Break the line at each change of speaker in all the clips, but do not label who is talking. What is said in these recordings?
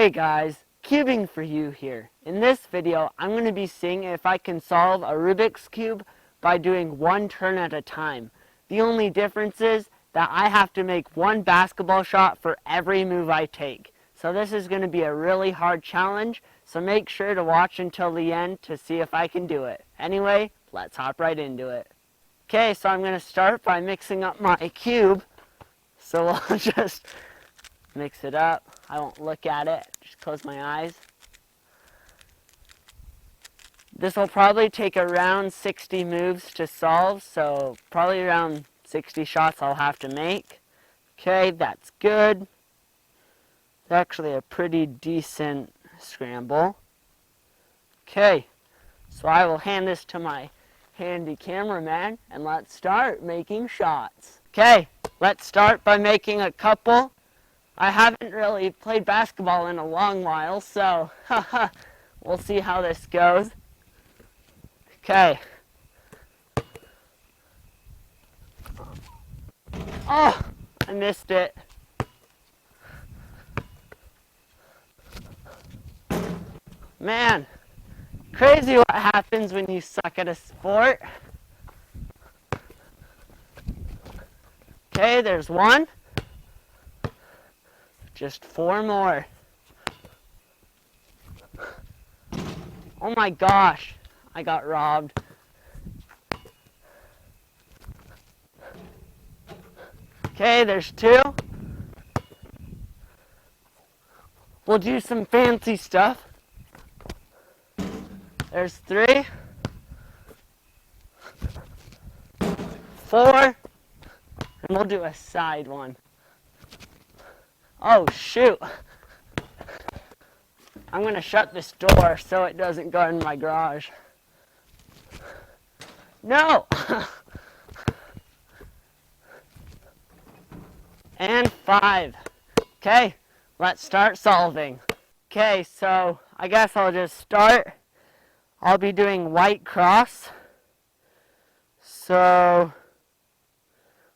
Hey guys, cubing for you here. In this video, I'm going to be seeing if I can solve a Rubik's Cube by doing one turn at a time. The only difference is that I have to make one basketball shot for every move I take. So this is going to be a really hard challenge, so make sure to watch until the end to see if I can do it. Anyway, let's hop right into it. Okay, so I'm going to start by mixing up my cube. So I'll just mix it up. I won't look at it, just close my eyes. This will probably take around 60 moves to solve, so probably around 60 shots I'll have to make. Okay, that's good. It's actually a pretty decent scramble. Okay, so I will hand this to my handy cameraman and let's start making shots. Okay, let's start by making a couple. I haven't really played basketball in a long while, so we'll see how this goes. Okay. Oh, I missed it. Man, crazy what happens when you suck at a sport. Okay, there's one. Just four more. Oh my gosh, I got robbed. Okay, there's two. We'll do some fancy stuff. There's three. Four. And we'll do a side one. Oh shoot. I'm going to shut this door so it doesn't go in my garage. No! And five. Okay, let's start solving. Okay, so I guess I'll just start. I'll be doing white cross. So,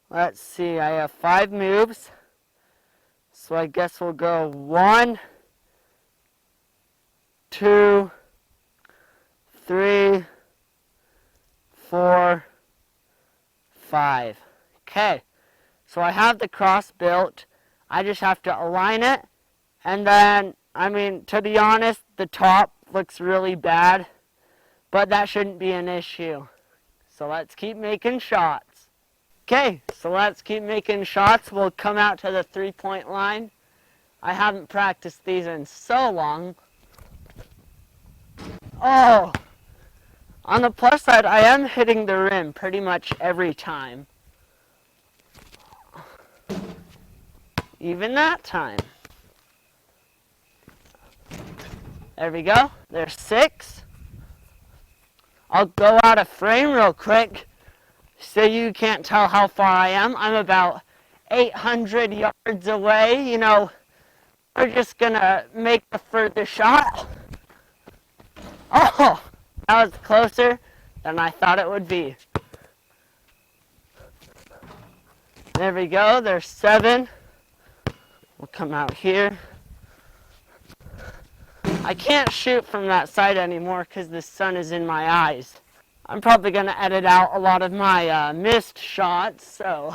let's see, I have 5 moves. So I guess we'll go 1, 2, 3, 4, 5. Okay, so I have the cross built. I just have to align it. And then, to be honest, the top looks really bad. But that shouldn't be an issue. So let's keep making shots. Okay, so let's keep making shots. We'll come out to the 3-point line. I haven't practiced these in so long. Oh! On the plus side, I am hitting the rim pretty much every time. Even that time. There we go. There's 6. I'll go out of frame real quick so you can't tell how far I am. I'm about 800 yards away. You know, we're just going to make the further shot. Oh, that was closer than I thought it would be. There we go. There's 7. We'll come out here. I can't shoot from that side anymore because the sun is in my eyes. I'm probably going to edit out a lot of my missed shots, so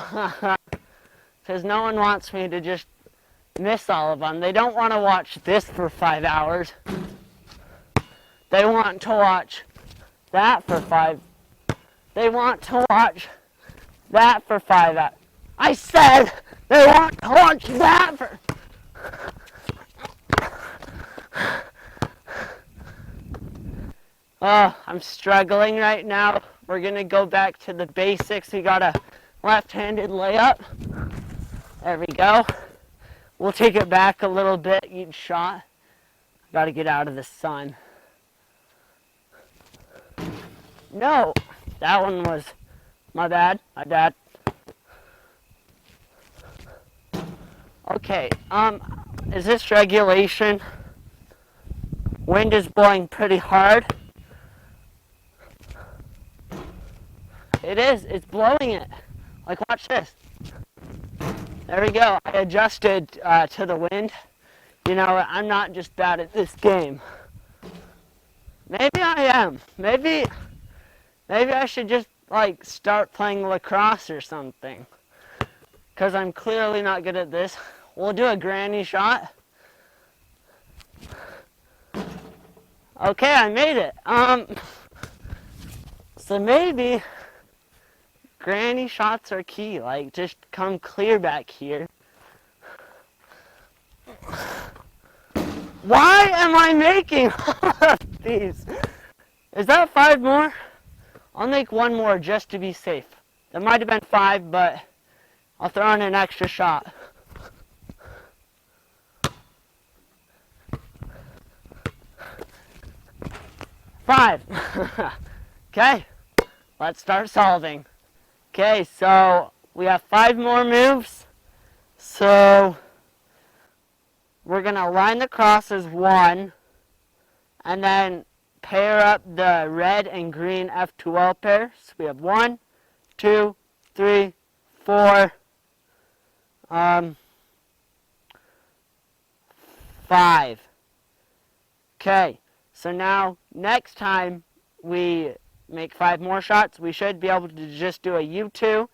because no one wants me to just miss all of them. They don't want to watch this for 5 hours. They want to watch that for 5. They want to watch that for 5 hours. I said they want to watch that for... Oh, I'm struggling right now. We're going to go back to the basics. We got a left-handed layup. There we go. We'll take it back a little bit each shot. Got to get out of the sun. No, that one was my bad. Okay, is this regulation? Wind is blowing pretty hard. It is. It's blowing it. Like, watch this. There we go. I adjusted to the wind. You know, I'm not just bad at this game. Maybe I am. Maybe I should just, like, start playing lacrosse or something. Because I'm clearly not good at this. We'll do a granny shot. Okay, I made it. So maybe granny shots are key. Like, just come clear back here. Why am I making all of these? Is that 5 more? I'll make 1 more just to be safe. That might have been 5, but I'll throw in an extra shot. Five. Okay, let's start solving. Okay, so we have 5 more moves. So we're gonna line the cross as 1, and then pair up the red and green F2L pair. So we have 1, 2, 3, 4, 5. Okay, so now next time we make 5 more shots, we should be able to just do a U2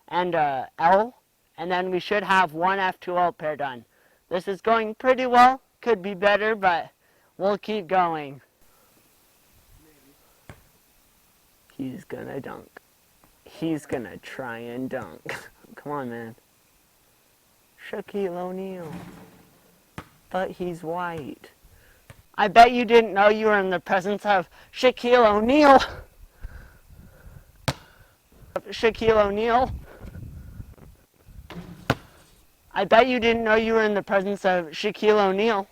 and a L, and then we should have 1 F2L pair done. This is going pretty well. Could be better, but we'll keep going. He's gonna dunk. He's gonna try and dunk. Come on, man. Shaquille O'Neal. But he's white. I bet you didn't know you were in the presence of Shaquille O'Neal. Shaquille O'Neal. I bet you didn't know you were in the presence of Shaquille O'Neal.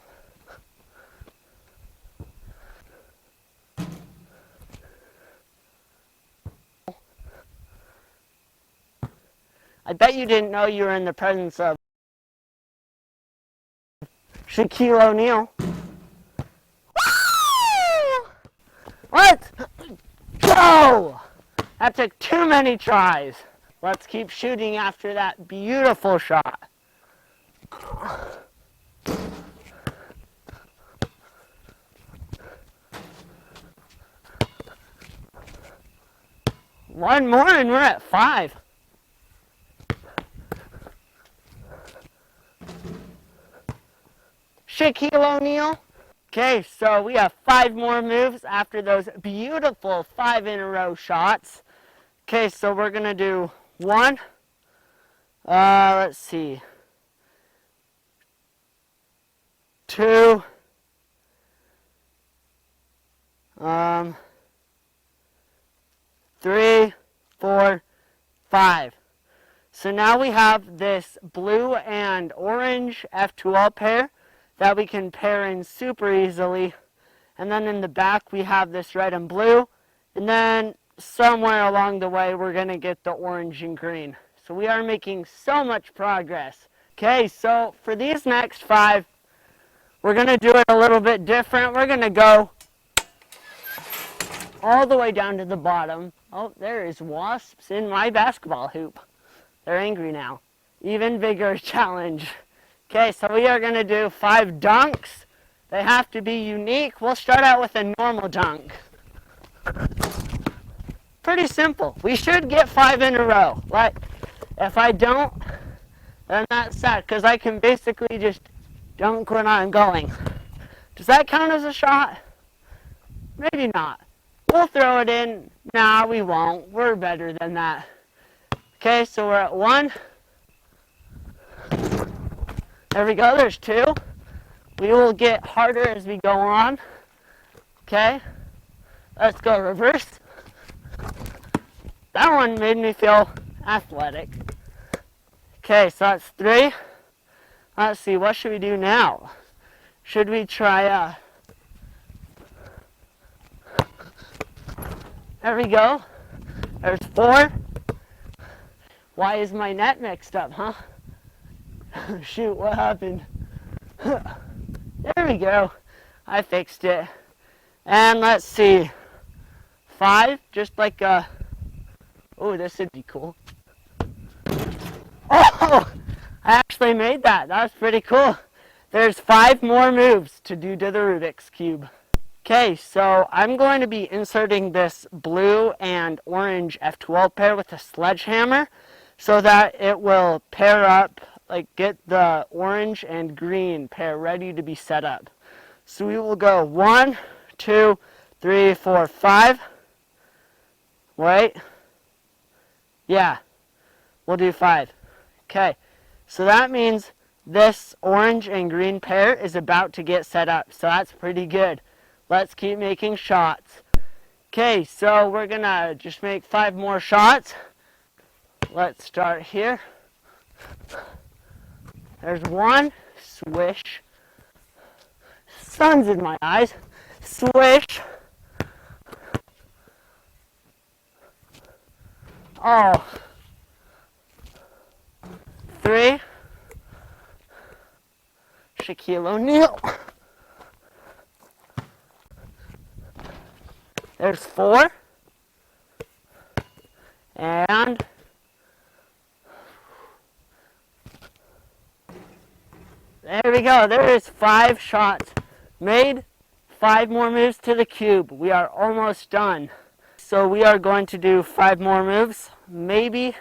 I bet you didn't know you were in the presence of Shaquille O'Neal. Let's go! That took too many tries. Let's keep shooting after that beautiful shot. One more and we're at 5. Shaquille O'Neal. Okay, so we have 5 more moves after those beautiful 5 in a row shots. Okay, so we're gonna do 1. Let's see. 2. 3, 4, 5. So now we have this blue and orange F2L pair that we can pair in super easily. And then in the back we have this red and blue. And then somewhere along the way we're going to get the orange and green. So we are making so much progress. Okay, so for these next 5, we're going to do it a little bit different. We're going to go all the way down to the bottom. Oh, there is wasps in my basketball hoop. They're angry now. Even bigger challenge. Okay, so we are going to do 5 dunks. They have to be unique. We'll start out with a normal dunk. Pretty simple. We should get 5 in a row. Like, if I don't, then that's sad, because I can basically just dunk when I'm going. Does that count as a shot? Maybe not. We'll throw it in. Nah, we won't. We're better than that. Okay, so we're at 1. There we go, there's 2. We will get harder as we go on. Okay, let's go reverse. That one made me feel athletic. Okay, so that's 3. Let's see, what should we do now? Should we try, there we go. There's 4. Why is my net mixed up, huh? Shoot, what happened? There we go. I fixed it. And let's see. 5, just like a... Oh, this would be cool. Oh! I actually made that. That was pretty cool. There's 5 more moves to do to the Rubik's Cube. Okay, so I'm going to be inserting this blue and orange F12 pair with a sledgehammer so that it will pair up, like get the orange and green pair ready to be set up. So we will go 1, 2, 3, 4, 5. Wait. Yeah, we'll do 5. Okay, so that means this orange and green pair is about to get set up, so that's pretty good. Let's keep making shots. Okay, so we're gonna just make 5 more shots. Let's start here. There's 1, swish. Sun's in my eyes. Swish. Oh. 3. Shaquille O'Neal. There's 4. And there we go. There is 5 shots made. 5 more moves to the cube. We are almost done. So we are going to do 5 more moves. Maybe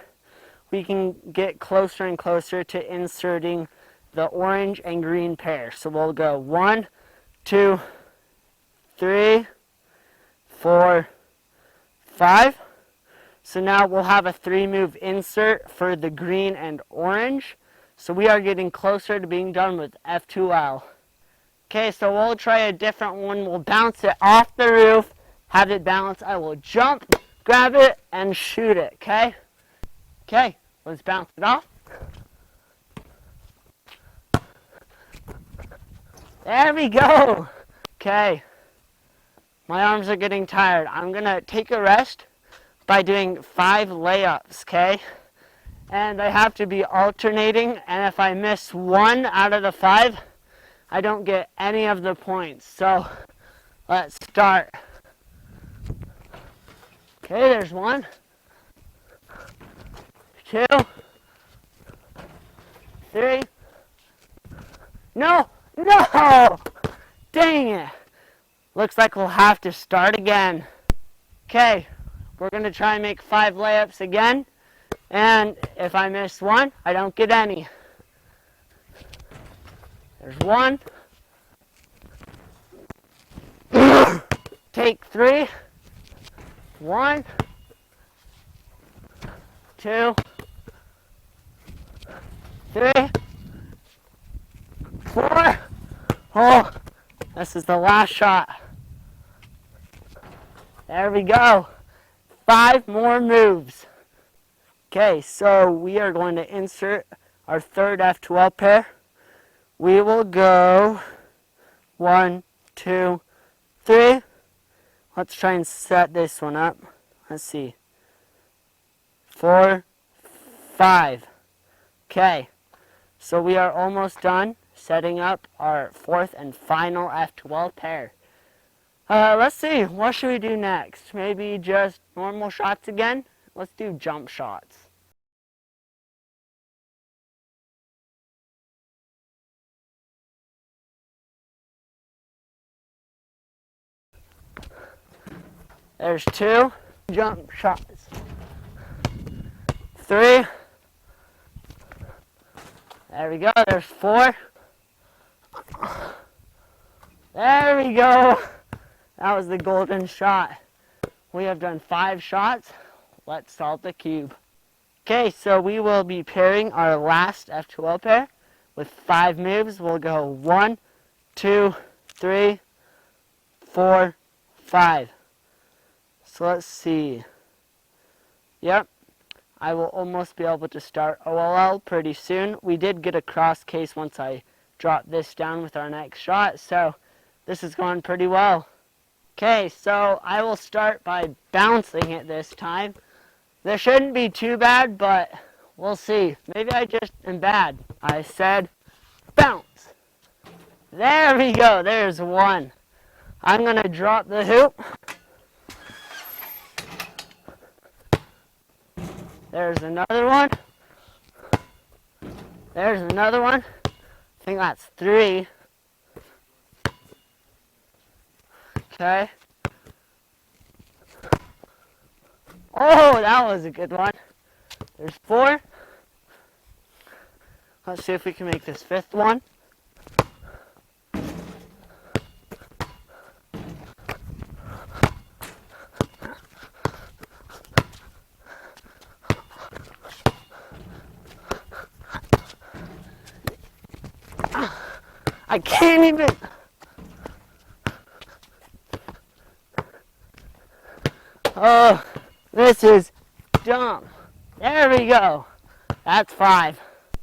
we can get closer and closer to inserting the orange and green pair. So we'll go 1, 2, 3, 4, 5. So now we'll have a 3-move insert for the green and orange. So we are getting closer to being done with F2L. Okay, so we'll try a different one. We'll bounce it off the roof, have it bounce. I will jump, grab it, and shoot it, okay? Okay, let's bounce it off. There we go. Okay, my arms are getting tired. I'm gonna take a rest by doing 5 layups, okay? And I have to be alternating, and if I miss 1 out of the 5, I don't get any of the points. So let's start. Okay, there's 1, 2, 3. No! No! Dang it! Looks like we'll have to start again. Okay, we're gonna try and make 5 layups again. And if I miss 1, I don't get any. There's 1. Take 3. 1, 2, 3, 4. Oh, this is the last shot. There we go. 5 more moves. Okay, so we are going to insert our third F12 pair. We will go 1, 2, 3. Let's try and set this one up. Let's see. 4, 5. Okay, so we are almost done setting up our 4th and final F12 pair. Let's see, what should we do next? Maybe just normal shots again? Let's do jump shots. There's 2 jump shots. 3. There we go. There's 4. There we go. That was the golden shot. We have done 5 shots. Let's solve the cube. Okay, so we will be pairing our last F12 pair with 5 moves. We'll go 1, 2, 3, 4, 5. So let's see. Yep, I will almost be able to start OLL pretty soon. We did get a cross case once I dropped this down with our next shot, so this is going pretty well. Okay, so I will start by bouncing it this time. This shouldn't be too bad, but we'll see. Maybe I just am bad. I said bounce. There we go. There's 1. I'm going to drop the hoop. There's another one. There's another one. think that's 3. Okay. Oh, that was a good one. There's 4. Let's see if we can make this 5th one. I can't even. Oh, this is dumb. There we go. That's 5.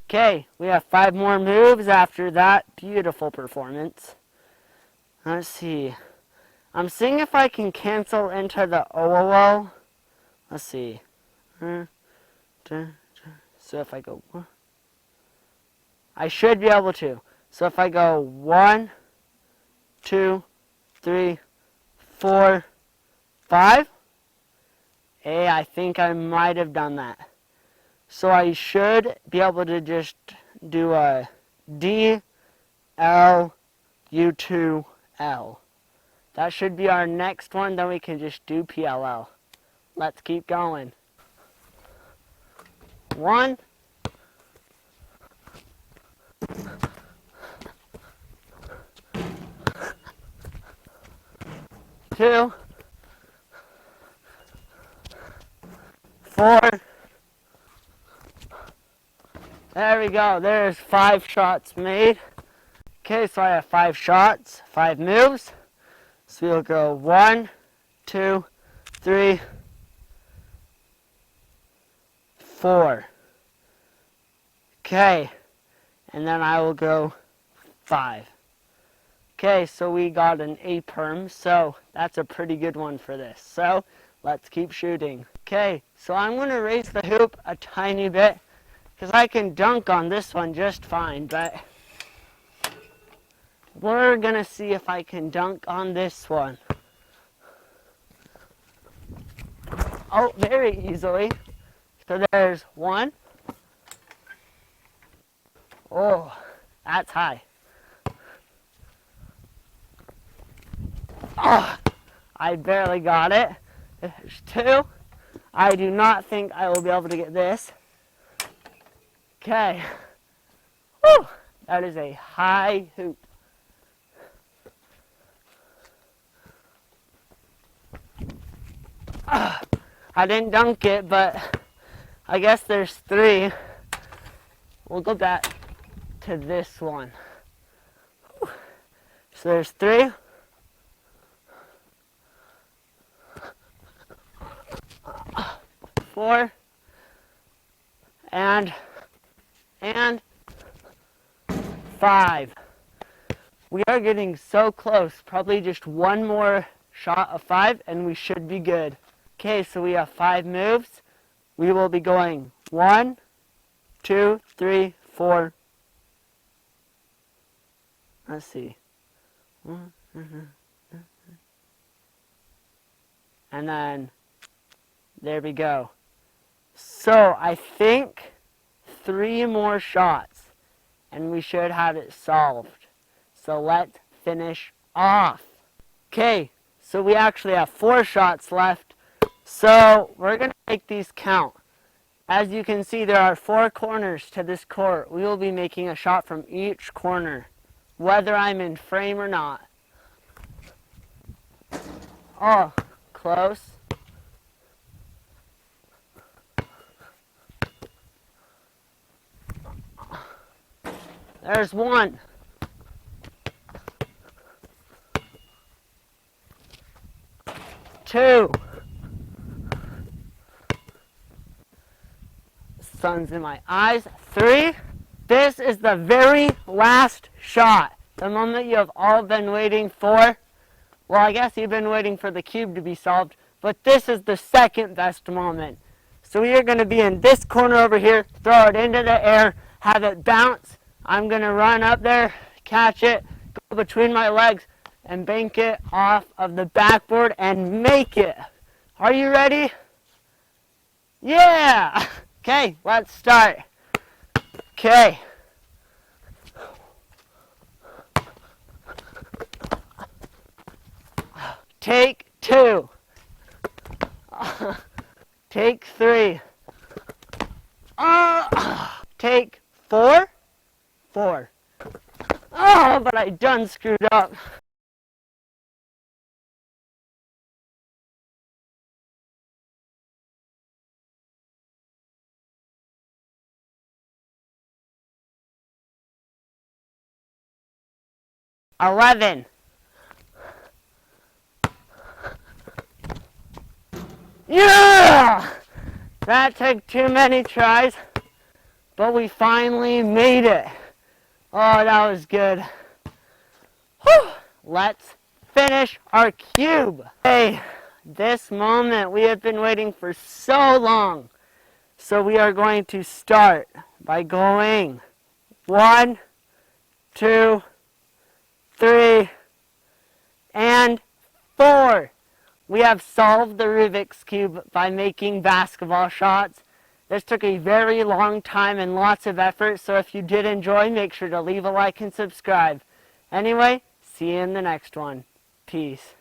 Okay, we have 5 more moves after that beautiful performance. Let's see. I'm seeing if I can cancel into the OOO. Let's see. So if I go, I should be able to. So if I go 1, 2, 3, 4, 5. Hey, I think I might have done that. So I should be able to just do a D, L, U2, L. That should be our next one, then we can just do PLL. Let's keep going. 1, 2, 4. There we go. There's 5 shots made. Okay, so I have 5 shots, 5 moves. So we'll go 1, 2, 3, 4. Okay, and then I will go 5. Okay, so we got an A perm, so that's a pretty good one for this. So let's keep shooting. Okay, so I'm going to raise the hoop a tiny bit because I can dunk on this one just fine, but we're going to see if I can dunk on this one. Oh, very easily. So there's 1. Oh, that's high. Oh, I barely got it. There's 2. I do not think I will be able to get this. Okay. Whew, that is a high hoop. I didn't dunk it, but I guess there's 3. We'll go back to this one. Whew. So there's 3. Four, and 5. We are getting so close. Probably just one more shot of 5 and we should be good. Okay, so we have 5 moves. We will be going 1, 2, 3, 4. Let's see. And then there we go. So I think 3 more shots and we should have it solved. So let's finish off. Okay, so we actually have 4 shots left. So we're going to make these count. As you can see, there are 4 corners to this court. We will be making a shot from each corner, whether I'm in frame or not. Oh, close. There's 1. 2. Sun's in my eyes. 3. This is the very last shot. The moment you have all been waiting for. Well, I guess you've been waiting for the cube to be solved, but this is the second best moment. So we are going to be in this corner over here, throw it into the air, have it bounce. I'm going to run up there, catch it, go between my legs, and bank it off of the backboard and make it. Are you ready? Yeah! Okay, let's start. Okay. Take 2. Take 3. Take 4. 4. Oh, but I done screwed up. $11. Yeah! That took too many tries, but we finally made it. Oh, that was good. Whew. Let's finish our cube. Hey, this moment we have been waiting for so long. So we are going to start by going 1, 2, 3, and 4. We have solved the Rubik's Cube by making basketball shots. This took a very long time and lots of effort, so if you did enjoy, make sure to leave a like and subscribe. Anyway, see you in the next one. Peace.